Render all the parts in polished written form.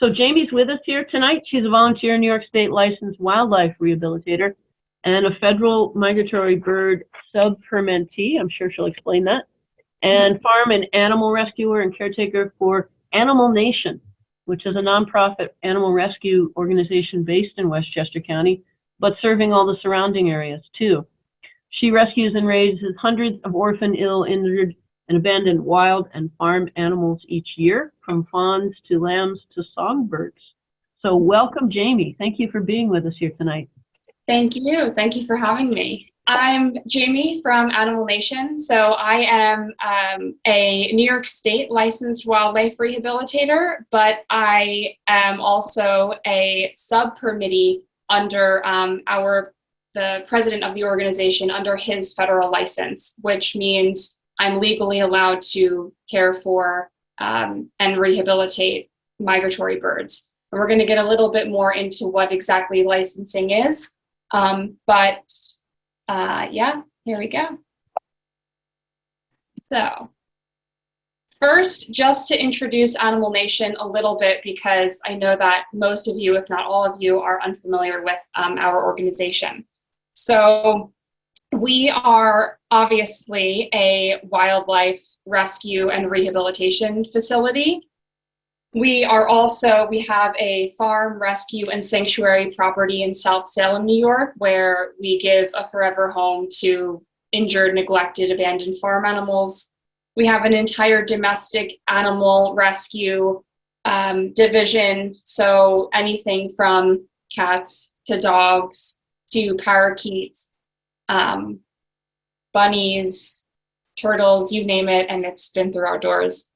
So Jamie's with us here tonight. She's a volunteer New York State licensed wildlife rehabilitator and a federal migratory bird sub-permittee. I'm sure she'll explain that. And farm and animal rescuer and caretaker for Animal Nation, which is a nonprofit animal rescue organization based in Westchester County, but serving all the surrounding areas too. She rescues and raises hundreds of orphan, ill, injured, and abandoned wild and farm animals each year, from fawns to lambs to songbirds. So welcome, Jamie. Thank you for being with us here tonight. Thank you. Thank you for having me. I'm Jamie from Animal Nation. So I am a New York State licensed wildlife rehabilitator, but I am also a sub-permittee under the president of the organization under his federal license, which means I'm legally allowed to care for and rehabilitate migratory birds. And we're going to get a little bit more into what exactly licensing is. Yeah, here we go. So first, just to introduce Animal Nation a little bit, because I know that most of you, if not all of you, are unfamiliar with our organization. So we are obviously a wildlife rescue and rehabilitation facility. We have a farm, rescue, and sanctuary property in South Salem, New York, where we give a forever home to injured, neglected, abandoned farm animals. We have an entire domestic animal rescue division, so anything from cats to dogs to parakeets, bunnies, turtles, you name it, and it's been through our doors.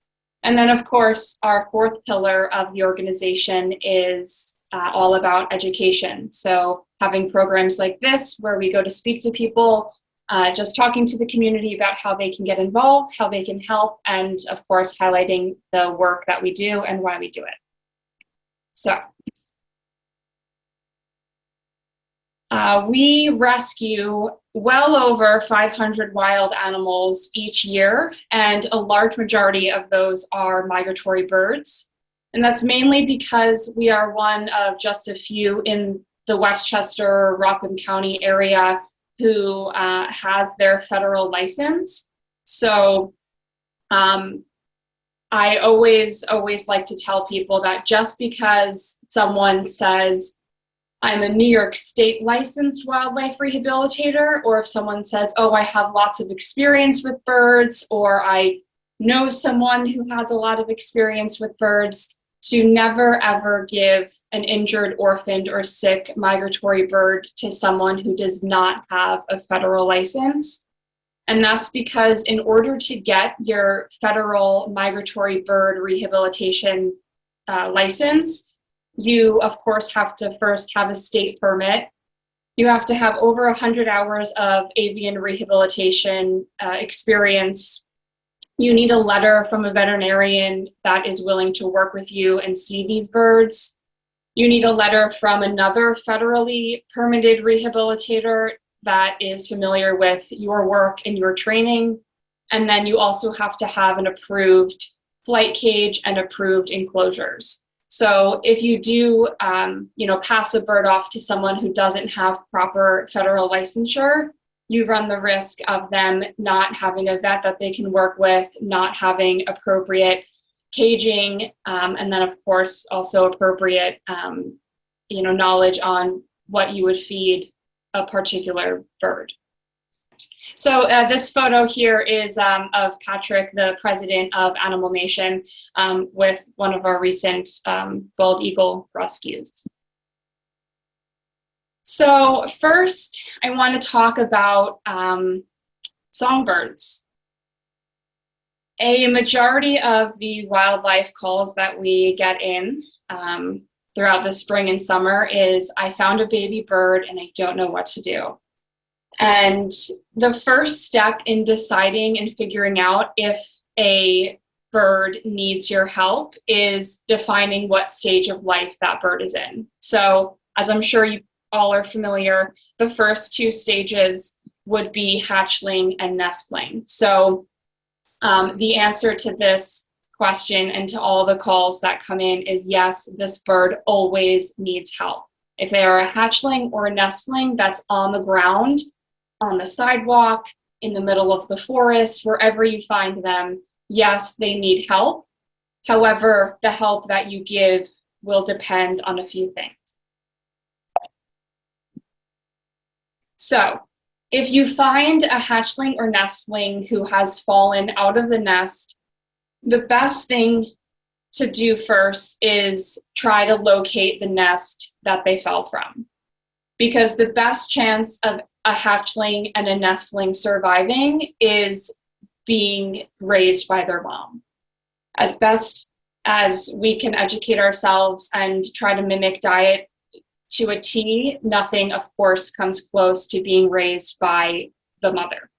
And then, of course, our fourth pillar of the organization is all about education. So having programs like this where we go to speak to people, just talking to the community about how they can get involved, how they can help, and of course, highlighting the work that we do and why we do it. So we rescue well over 500 wild animals each year, and a large majority of those are migratory birds. And that's mainly because we are one of just a few in the Westchester, Rockland County area who have their federal license. So I always like to tell people that just because someone says, I'm a New York State licensed wildlife rehabilitator, or if someone says, oh, I have lots of experience with birds, or I know someone who has a lot of experience with birds, to never ever give an injured, orphaned, or sick migratory bird to someone who does not have a federal license. And that's because in order to get your federal migratory bird rehabilitation license, you, of course, have to first have a state permit. You have to have over 100 hours of avian rehabilitation experience. You need a letter from a veterinarian that is willing to work with you and see these birds. You need a letter from another federally permitted rehabilitator that is familiar with your work and your training. And then you also have to have an approved flight cage and approved enclosures. So if you do, pass a bird off to someone who doesn't have proper federal licensure, you run the risk of them not having a vet that they can work with, not having appropriate caging, and then of course also appropriate, knowledge on what you would feed a particular bird. So this photo here is of Patrick, the president of Animal Nation, with one of our recent bald eagle rescues. So first, I want to talk about songbirds. A majority of the wildlife calls that we get in throughout the spring and summer is, I found a baby bird and I don't know what to do. And the first step in deciding and figuring out if a bird needs your help is defining what stage of life that bird is in. So as I'm sure you all are familiar, the first two stages would be hatchling and nestling. So the answer to this question and to all the calls that come in is yes, this bird always needs help. If they are a hatchling or a nestling that's on the ground, on the sidewalk, in the middle of the forest, wherever you find them, yes, they need help. However, the help that you give will depend on a few things. So, if you find a hatchling or nestling who has fallen out of the nest, the best thing to do first is try to locate the nest that they fell from. Because the best chance of a hatchling and a nestling surviving is being raised by their mom. As best as we can educate ourselves and try to mimic diet to a T, nothing, of course, comes close to being raised by the mother.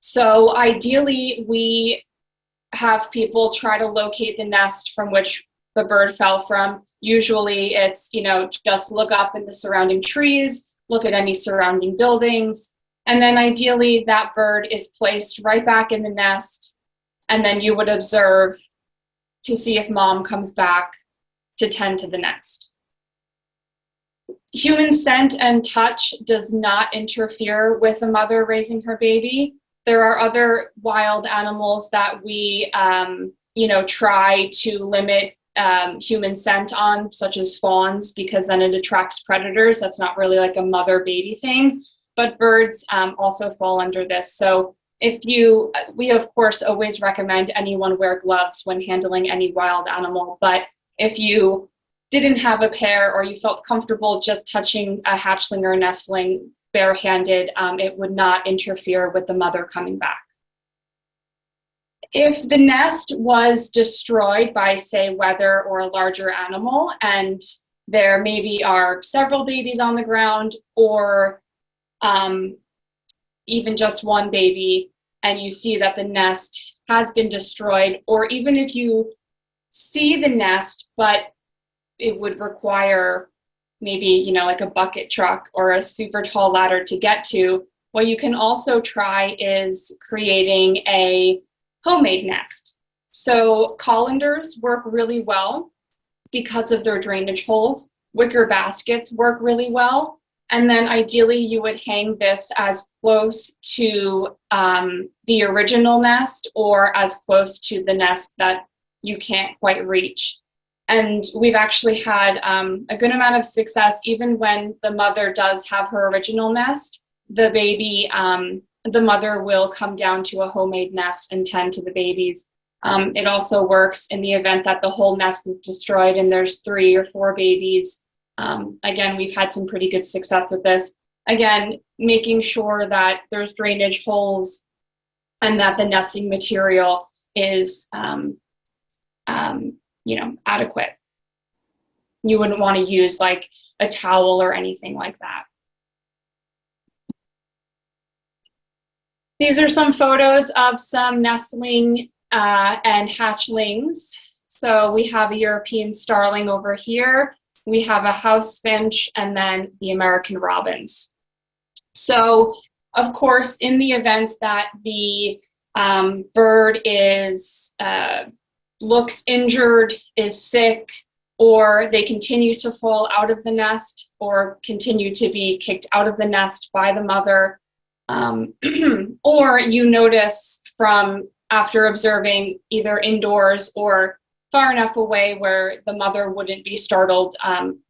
So ideally, we have people try to locate the nest from which the bird fell from. Usually it's, just look up in the surrounding trees, look at any surrounding buildings, and then ideally that bird is placed right back in the nest, and then you would observe to see if mom comes back to tend to the nest. Human scent and touch does not interfere with a mother raising her baby. There are other wild animals that we, try to limit human scent on, such as fawns, because then it attracts predators. That's not really like a mother-baby thing, but birds also fall under this. So we of course always recommend anyone wear gloves when handling any wild animal, but if you didn't have a pair or you felt comfortable just touching a hatchling or a nestling barehanded, it would not interfere with the mother coming back. If the nest was destroyed by, say, weather or a larger animal, and there maybe are several babies on the ground, or even just one baby, and you see that the nest has been destroyed, or even if you see the nest, but it would require maybe, like a bucket truck or a super tall ladder to get to, what you can also try is creating a homemade nest. So colanders work really well because of their drainage holes. Wicker baskets work really well. And then ideally you would hang this as close to the original nest or as close to the nest that you can't quite reach. And we've actually had a good amount of success, even when the mother does have her original nest, the baby, the mother will come down to a homemade nest and tend to the babies. It also works in the event that the whole nest is destroyed and there's 3 or 4 babies. Again, we've had some pretty good success with this. Again, making sure that there's drainage holes and that the nesting material is adequate. You wouldn't want to use like a towel or anything like that. These are some photos of some nestling and hatchlings. So we have a European starling over here. We have a house finch and then the American robins. So of course, in the event that the bird is looks injured, is sick, or they continue to fall out of the nest or continue to be kicked out of the nest by the mother, or you notice from after observing either indoors or far enough away where the mother wouldn't be startled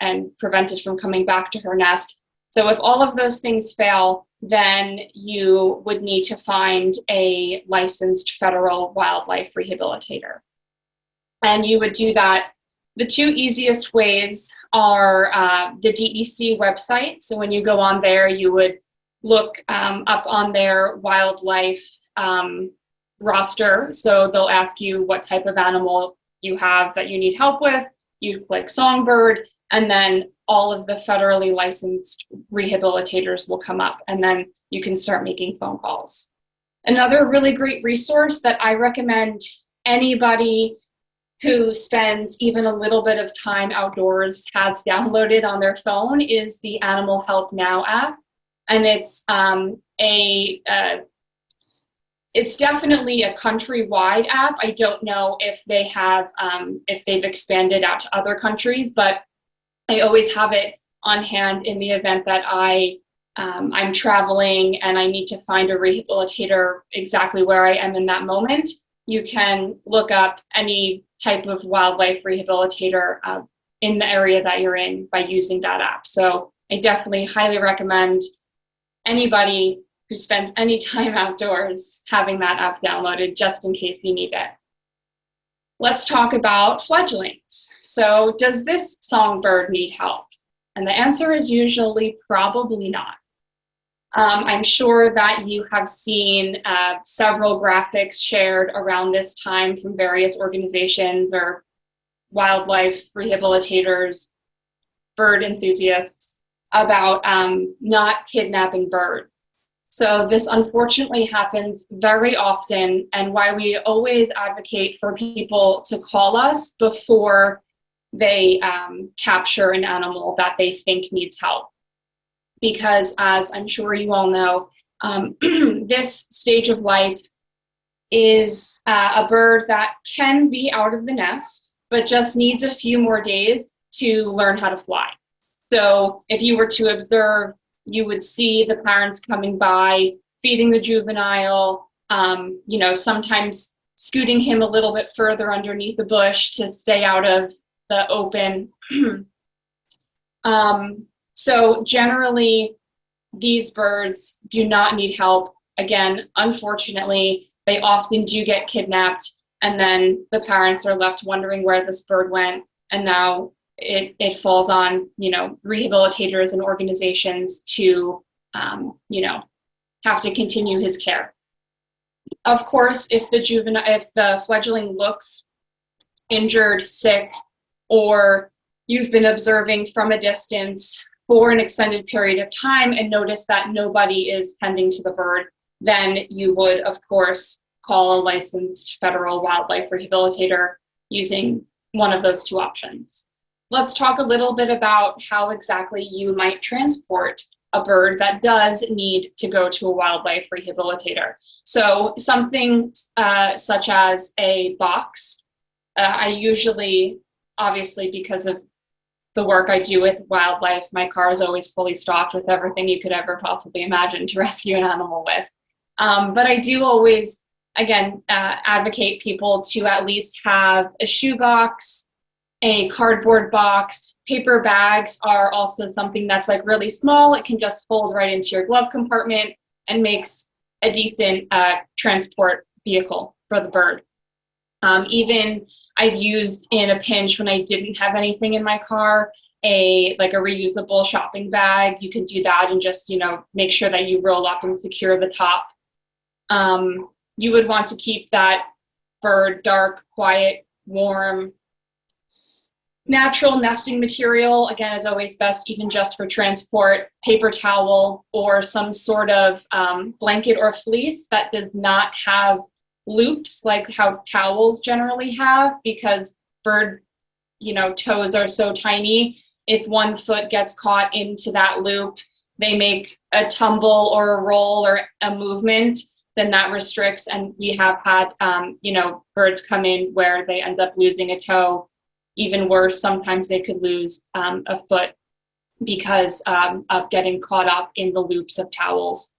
and prevented from coming back to her nest. So if all of those things fail, then you would need to find a licensed federal wildlife rehabilitator. And you would do that. The 2 easiest ways are the DEC website. So when you go on there, you would look up on their wildlife roster. So they'll ask you what type of animal you have that you need help with. You click songbird, and then all of the federally licensed rehabilitators will come up, and then you can start making phone calls. Another really great resource that I recommend anybody who spends even a little bit of time outdoors has downloaded on their phone is the Animal Help Now app. And it's It's definitely a countrywide app. I don't know if if they've expanded out to other countries, but I always have it on hand in the event that I'm traveling and I need to find a rehabilitator exactly where I am in that moment. You can look up any type of wildlife rehabilitator in the area that you're in by using that app. So I definitely highly recommend anybody who spends any time outdoors having that app downloaded just in case you need it. Let's talk about fledglings. So does this songbird need help? And the answer is usually probably not. I'm sure that you have seen several graphics shared around this time from various organizations or wildlife rehabilitators, bird enthusiasts about not kidnapping birds. So this unfortunately happens very often, and why we always advocate for people to call us before they capture an animal that they think needs help. Because as I'm sure you all know, this stage of life is a bird that can be out of the nest, but just needs a few more days to learn how to fly. So if you were to observe, you would see the parents coming by, feeding the juvenile, sometimes scooting him a little bit further underneath the bush to stay out of the open. So generally, these birds do not need help. Again, unfortunately, they often do get kidnapped, and then the parents are left wondering where this bird went, and now it falls on, rehabilitators and organizations to, have to continue his care. Of course, if the fledgling looks injured, sick, or you've been observing from a distance for an extended period of time and notice that nobody is tending to the bird, then you would, of course, call a licensed federal wildlife rehabilitator using one of those two options. Let's talk a little bit about how exactly you might transport a bird that does need to go to a wildlife rehabilitator. So something such as a box. I usually, obviously, because of the work I do with wildlife, my car is always fully stocked with everything you could ever possibly imagine to rescue an animal with. But I do always, again, advocate people to at least have a shoebox, a cardboard box. Paper bags are also something that's like really small. It can just fold right into your glove compartment and makes a decent transport vehicle for the bird. Even I've used in a pinch when I didn't have anything in my car, a reusable shopping bag. You can do that and just, make sure that you roll up and secure the top. You would want to keep that bird dark, quiet, warm. Natural nesting material, again, is always best, even just for transport. Paper towel or some sort of blanket or fleece that does not have loops like how towels generally have, because bird, toes are so tiny. If one foot gets caught into that loop, they make a tumble or a roll or a movement, then that restricts. And we have had, birds come in where they end up losing a toe. Even worse, sometimes they could lose a foot because of getting caught up in the loops of towels.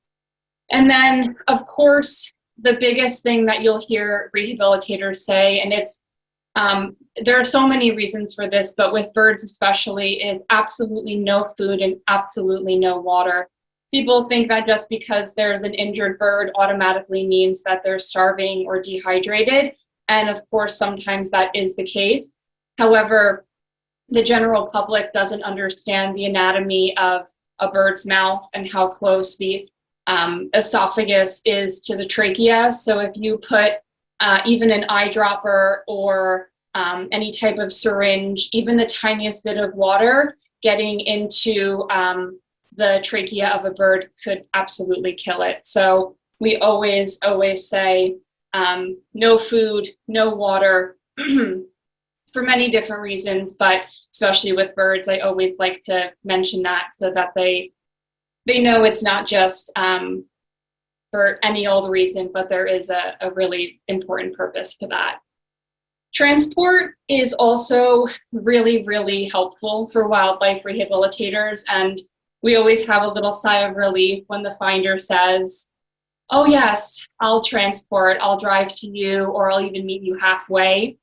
And then, of course, the biggest thing that you'll hear rehabilitators say, and it's there are so many reasons for this, but with birds especially, is absolutely no food and absolutely no water. People think that just because there's an injured bird automatically means that they're starving or dehydrated. And of course, sometimes that is the case. However, the general public doesn't understand the anatomy of a bird's mouth and how close the esophagus is to the trachea. So if you put even an eyedropper or any type of syringe, even the tiniest bit of water getting into the trachea of a bird could absolutely kill it. So we always say no food, no water, for many different reasons, but especially with birds, I always like to mention that so that they know it's not just for any old reason, but there is a really important purpose to that. Transport is also really, really helpful for wildlife rehabilitators, and we always have a little sigh of relief when the finder says, oh yes, I'll transport, I'll drive to you, or I'll even meet you halfway.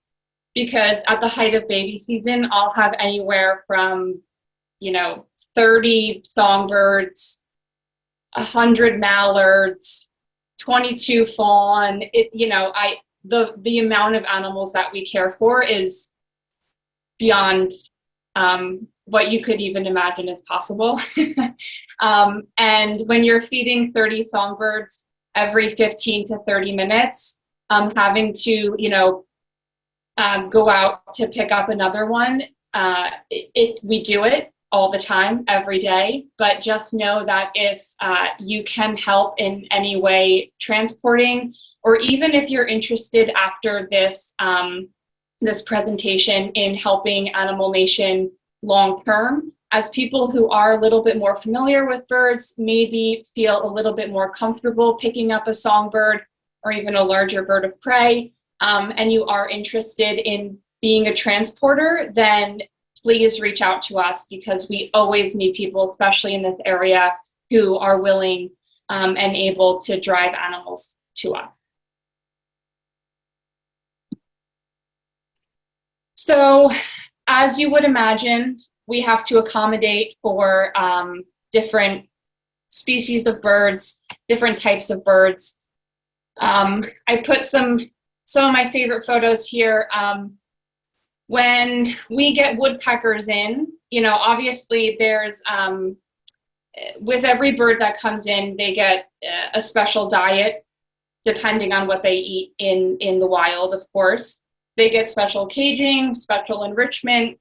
Because at the height of baby season, I'll have anywhere from, 30 songbirds, 100 mallards, 22 fawn. The amount of animals that we care for is beyond what you could even imagine is possible. And when you're feeding 30 songbirds every 15 to 30 minutes, having to, go out to pick up another one, we do it all the time, every day, but just know that if you can help in any way transporting, or even if you're interested after this this presentation in helping Animal Nation long-term, as people who are a little bit more familiar with birds, maybe feel a little bit more comfortable picking up a songbird or even a larger bird of prey, and you are interested in being a transporter, then please reach out to us, because we always need people, especially in this area, who are willing and able to drive animals to us. So, as you would imagine, we have to accommodate for different species of birds, different types of birds. I put some of my favorite photos here. When we get woodpeckers in, obviously there's, with every bird that comes in, they get a special diet depending on what they eat in the wild, of course. They get special caging, special enrichment,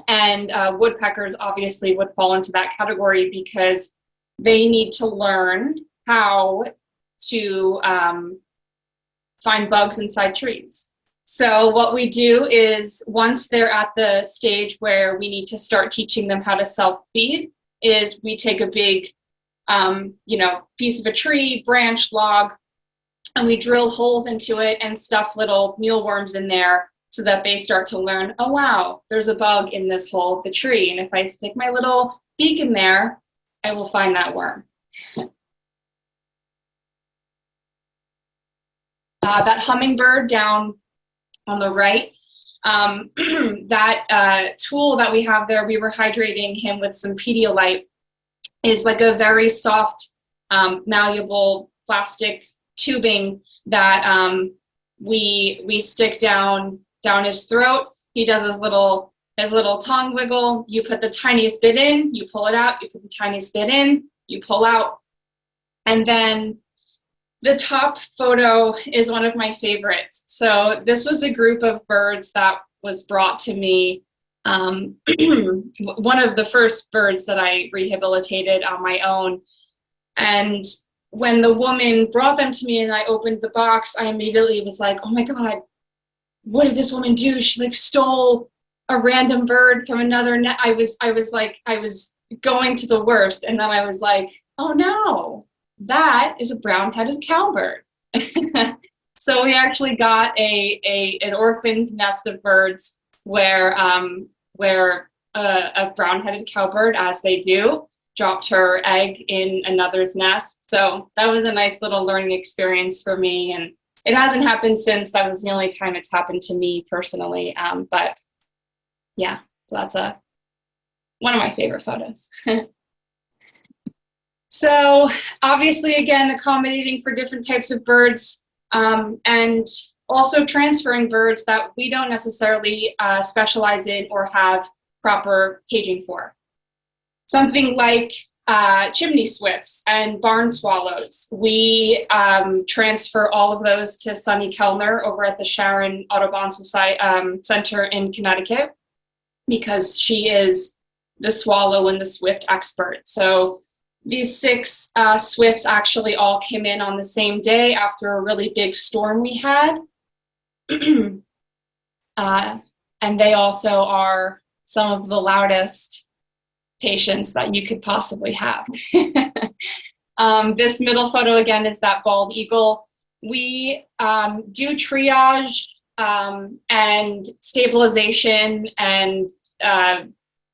and woodpeckers obviously would fall into that category because they need to learn how to find bugs inside trees. So what we do is, once they're at the stage where we need to start teaching them how to self-feed, is we take a big, piece of a tree, branch, log, and we drill holes into it and stuff little mealworms in there so that they start to learn, oh wow, there's a bug in this hole of the tree. And if I stick my little beak in there, I will find that worm. That hummingbird down on the right, that tool that we have there, we were hydrating him with some Pedialyte, is like a very soft, malleable plastic tubing that we stick down his throat. He does his little tongue wiggle. You put the tiniest bit in, you pull it out, you put the tiniest bit in, you pull out. And then the top photo is one of my favorites. So this was a group of birds that was brought to me. One of the first birds that I rehabilitated on my own. And when the woman brought them to me and I opened the box, I immediately was like, oh my God, what did this woman do? She stole a random bird from another net. I was going to the worst. And then I was like, oh no, that is a brown-headed cowbird. So we actually got an orphaned nest of birds where a brown-headed cowbird, as they do, dropped her egg in another's nest. So that was a nice little learning experience for me. And it hasn't happened since. That was the only time it's happened to me personally. But yeah, so that's one of my favorite photos. So obviously, again, accommodating for different types of birds, and also transferring birds that we don't necessarily specialize in or have proper caging for. Something like chimney swifts and barn swallows. We transfer all of those to Sunny Kellner over at the Sharon Audubon Society Center in Connecticut, because she is the swallow and the swift expert. So these 6 swifts actually all came in on the same day after a really big storm we had. And they also are some of the loudest patients that you could possibly have. This middle photo again is that bald eagle. We do triage and stabilization and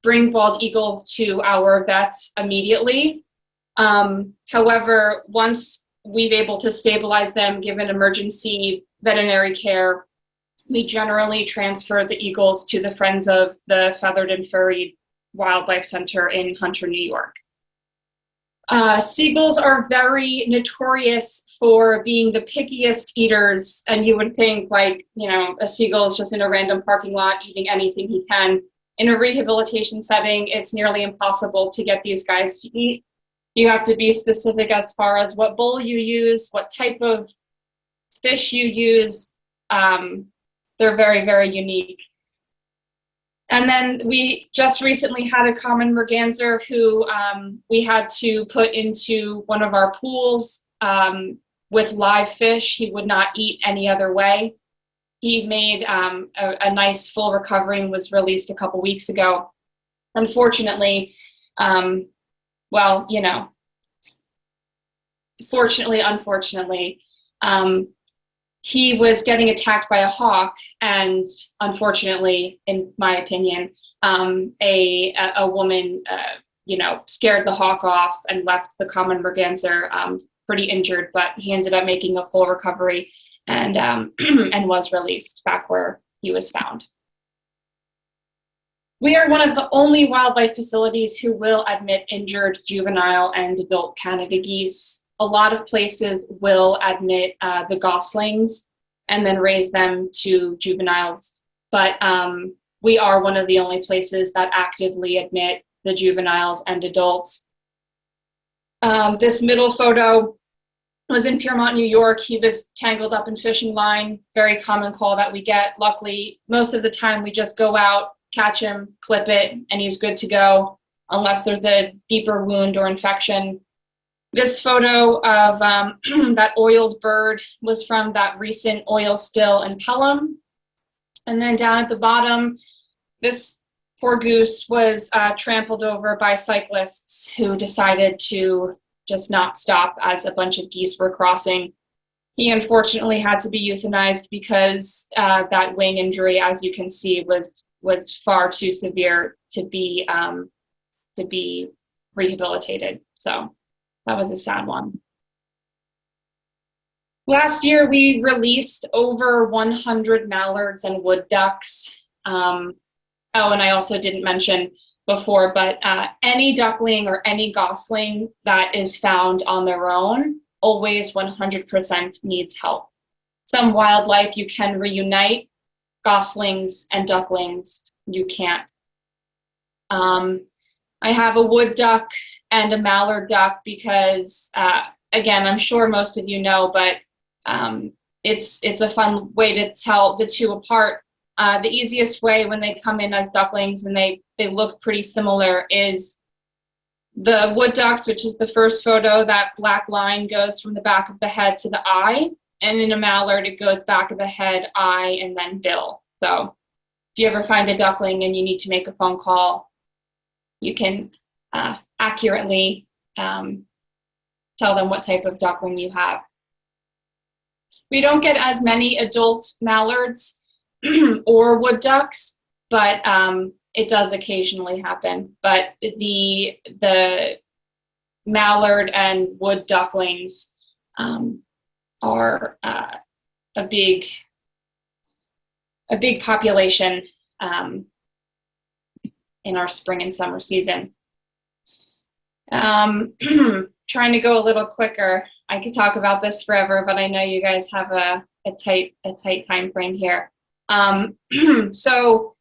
bring bald eagle to our vets immediately. However, once we've able to stabilize them, given emergency veterinary care, we generally transfer the eagles to the Friends of the Feathered and Furried Wildlife Center in Hunter, New York. Seagulls are very notorious for being the pickiest eaters, and you would think, like, you know, a seagull is just in a random parking lot eating anything he can. In a rehabilitation setting, it's nearly impossible to get these guys to eat. You have to be specific as far as what bowl you use, what type of fish you use. They're very, very unique. And then we just recently had a common merganser who we had to put into one of our pools with live fish. He would not eat any other way. He made a nice full recovery and was released a couple weeks ago. Unfortunately, well, you know, fortunately, unfortunately, he was getting attacked by a hawk, and unfortunately, in my opinion, a woman, you know, scared the hawk off and left the common merganser pretty injured. But he ended up making a full recovery and and was released back where he was found. We are one of the only wildlife facilities who will admit injured juvenile and adult Canada geese. A lot of places will admit the goslings and then raise them to juveniles, but we are one of the only places that actively admit the juveniles and adults. This middle photo was in Piermont, New York. He was tangled up in fishing line, very common call that we get. Luckily, most of the time we just go out, catch him, clip it, and he's good to go, unless there's a deeper wound or infection. This photo of that oiled bird was from that recent oil spill in Pelham. And then down at the bottom, this poor goose was trampled over by cyclists who decided to just not stop as a bunch of geese were crossing. He unfortunately had to be euthanized because that wing injury, as you can see, was far too severe to be rehabilitated. So that was a sad one. Last year, we released over 100 mallards and wood ducks. Oh, and I also didn't mention before, but any duckling or any gosling that is found on their own always 100% needs help. Some wildlife you can reunite, goslings and ducklings you can't. I have a wood duck and a mallard duck because, again, I'm sure most of you know, but it's a fun way to tell the two apart. The easiest way when they come in as ducklings and they look pretty similar is the wood ducks, which is the first photo. That black line goes from the back of the head to the eye, and in a mallard it goes back of the head, eye, and then bill. So if you ever find a duckling and you need to make a phone call, you can accurately tell them what type of duckling you have. We don't get as many adult mallards or wood ducks, but it does occasionally happen. But the mallard and wood ducklings are a big population in our spring and summer season. Trying to go a little quicker. I could talk about this forever, but I know you guys have a tight time frame here. So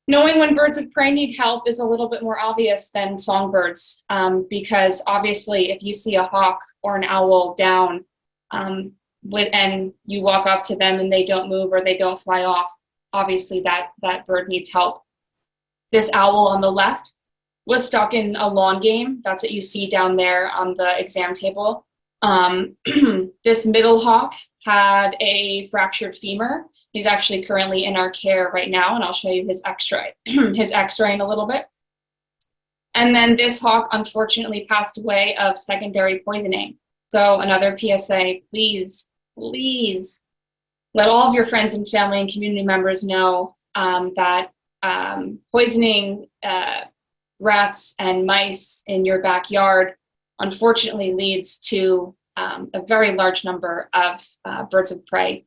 knowing when birds of prey need help is a little bit more obvious than songbirds, because obviously if you see a hawk or an owl down and you walk up to them and they don't move or they don't fly off, obviously that bird needs help. This owl on the left was stuck in a lawn game. That's what you see down there on the exam table. This middle hawk had a fractured femur. He's actually currently in our care right now, and I'll show you his X-ray in a little bit. And then this hawk unfortunately passed away of secondary poisoning. So another PSA, please, please let all of your friends and family and community members know that poisoning rats and mice in your backyard unfortunately leads to a very large number of birds of prey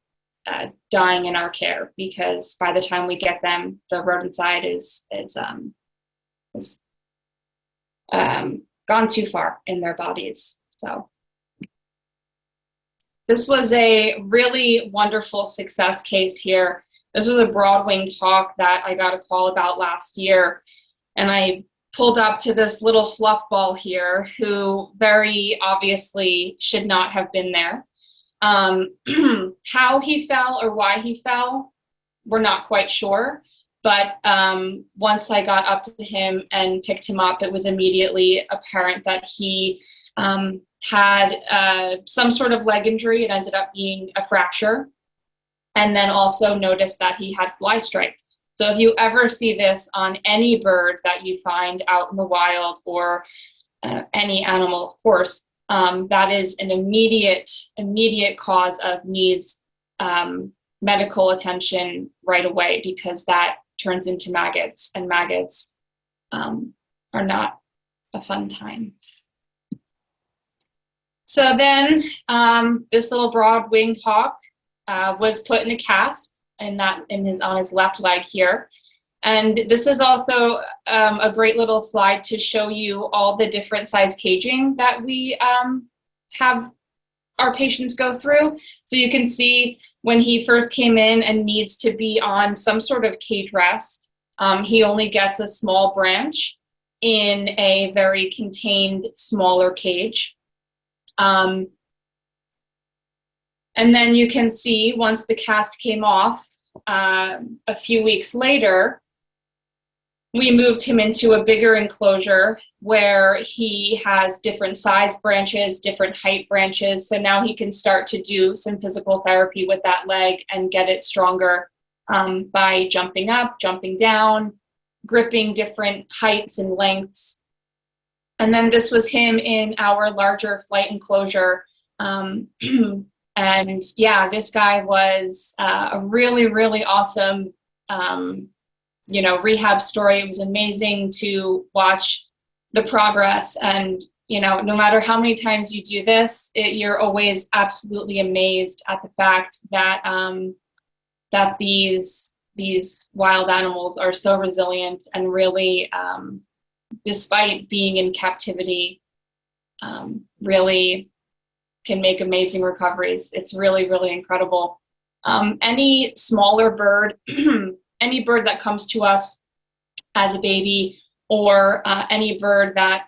dying in our care, because by the time we get them, the rodenticide is gone too far in their bodies. So this was a really wonderful success case here. This was a broad-winged hawk that I got a call about last year, and I pulled up to this little fluff ball here who very obviously should not have been there. How he fell or why he fell, we're not quite sure. But once I got up to him and picked him up, it was immediately apparent that he had some sort of leg injury. It ended up being a fracture. And then also noticed that he had fly strike. So if you ever see this on any bird that you find out in the wild, or any animal, of course, that is an immediate cause of needs medical attention right away, because that turns into maggots, and maggots are not a fun time. So then this little broad-winged hawk was put in a cast on his left leg here. And this is also a great little slide to show you all the different size caging that we have our patients go through. So you can see when he first came in and needs to be on some sort of cage rest, he only gets a small branch in a very contained, smaller cage. And then you can see once the cast came off, a few weeks later, we moved him into a bigger enclosure where he has different size branches, different height branches. So now he can start to do some physical therapy with that leg and get it stronger by jumping up, jumping down, gripping different heights and lengths. And then this was him in our larger flight enclosure. And yeah, this guy was a really, really awesome, rehab story. It was amazing to watch the progress. And, no matter how many times you do this, you're always absolutely amazed at the fact that that these wild animals are so resilient and really, despite being in captivity, really can make amazing recoveries. It's really, really incredible. Any smaller bird, any bird that comes to us as a baby, or any bird that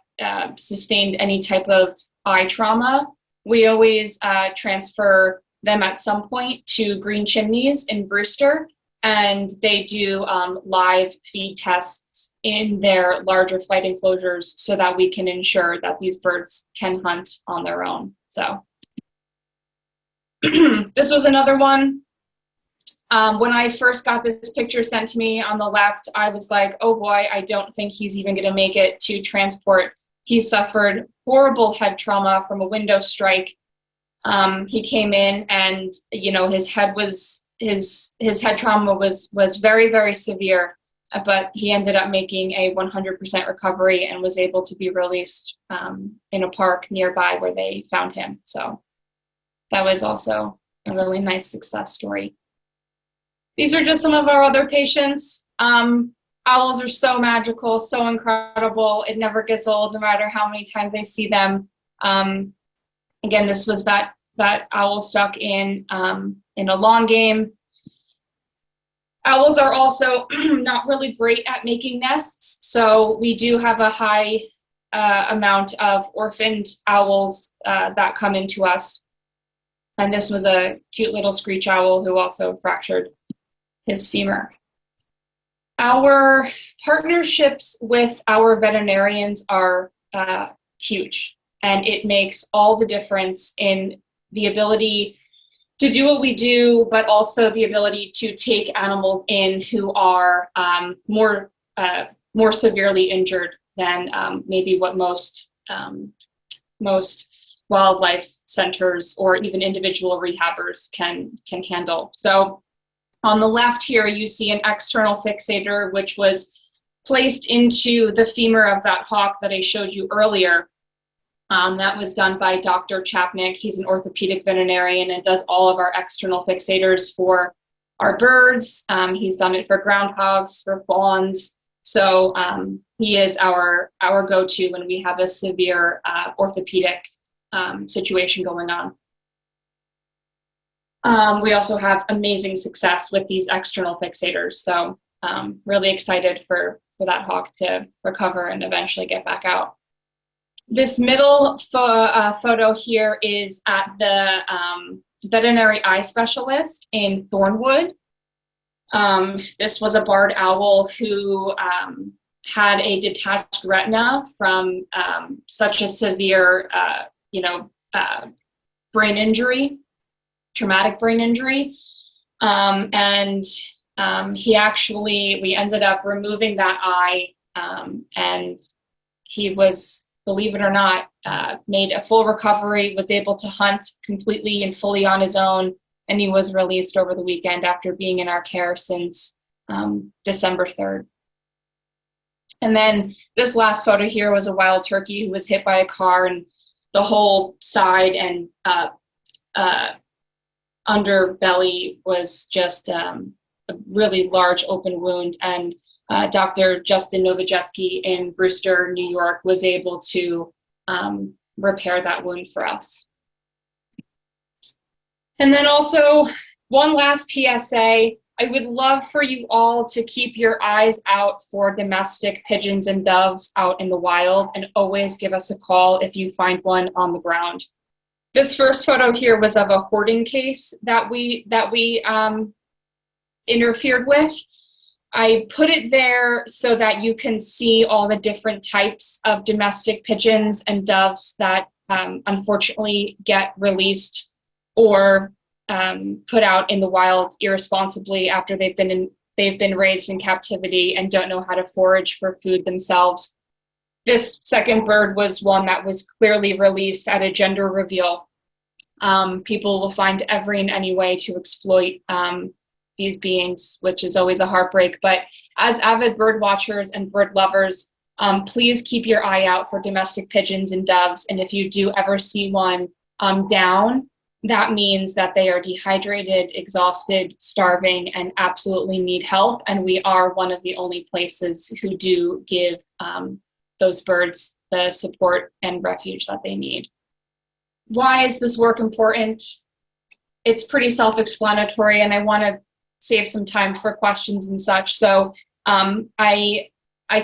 sustained any type of eye trauma, we always transfer them at some point to Green Chimneys in Brewster, and they do live feed tests in their larger flight enclosures so that we can ensure that these birds can hunt on their own. So this was another one. When I first got this picture sent to me on the left, I was like, oh boy, I don't think he's even going to make it to transport. He suffered horrible head trauma from a window strike. He came in and, his head trauma was very, very severe, but he ended up making a 100% recovery and was able to be released in a park nearby where they found him. So that was also a really nice success story. These are just some of our other patients. Owls are so magical, so incredible. It never gets old, no matter how many times I see them. Again, this was that owl stuck in a lawn game. Owls are also not really great at making nests, so we do have a high amount of orphaned owls that come into us. And this was a cute little screech owl who also fractured his femur. Our partnerships with our veterinarians are huge, and it makes all the difference in the ability to do what we do, but also the ability to take animals in who are more severely injured than maybe what most wildlife centers or even individual rehabbers can handle. So on the left here, you see an external fixator, which was placed into the femur of that hawk that I showed you earlier. That was done by Dr. Chapnick. He's an orthopedic veterinarian and does all of our external fixators for our birds. He's done it for groundhogs, for fawns. So he is our go-to when we have a severe orthopedic situation going on. We also have amazing success with these external fixators. So really excited for that hawk to recover and eventually get back out. This middle photo here is at the veterinary eye specialist in Thornwood. This was a barred owl who had a detached retina from such a severe, brain injury, traumatic brain injury. We ended up removing that eye, and he was, believe it or not, made a full recovery, was able to hunt completely and fully on his own, and he was released over the weekend after being in our care since December 3rd. And then this last photo here was a wild turkey who was hit by a car, and the whole side and underbelly was just a really large open wound. And Dr. Justin Nowojeski in Brewster, New York, was able to repair that wound for us. And then also, one last PSA. I would love for you all to keep your eyes out for domestic pigeons and doves out in the wild, and always give us a call if you find one on the ground. This first photo here was of a hoarding case that we interfered with. I put it there so that you can see all the different types of domestic pigeons and doves that unfortunately get released or put out in the wild irresponsibly after they've been raised in captivity and don't know how to forage for food themselves. This second bird was one that was clearly released at a gender reveal. People will find every and any way to exploit these beings, which is always a heartbreak. But as avid bird watchers and bird lovers, please keep your eye out for domestic pigeons and doves. And if you do ever see one down, that means that they are dehydrated, exhausted, starving, and absolutely need help. And we are one of the only places who do give those birds the support and refuge that they need. Why is this work important? It's pretty self-explanatory, and I want to save some time for questions and such. So I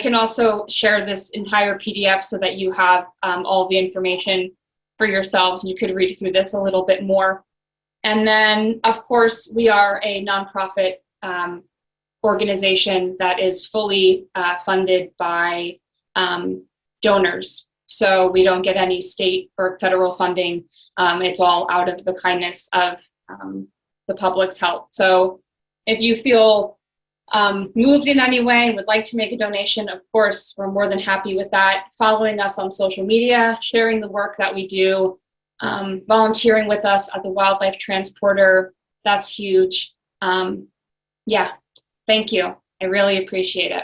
can also share this entire PDF so that you have all the information for yourselves. You could read through this a little bit more. And then, of course, we are a nonprofit organization that is fully funded by donors. So we don't get any state or federal funding. It's all out of the kindness of the public's help. So if you feel moved in any way and would like to make a donation, of course, we're more than happy with that. Following us on social media, sharing the work that we do, volunteering with us at the Wildlife Transporter, that's huge. Yeah, thank you. I really appreciate it.